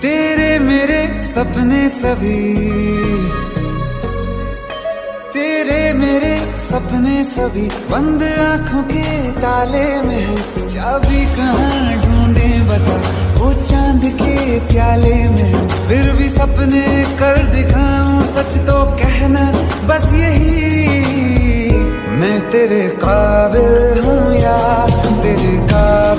तेरे मेरे सपने सभी, तेरे मेरे सपने सभी बंद आंखों के ताले में है। चाबी कहाँ ढूंढे बता, वो चांद के प्याले में है। फिर भी सपने कर दिखाऊं, सच तो कहना बस यही, मैं तेरे काबिल हूँ या तेरे काबिल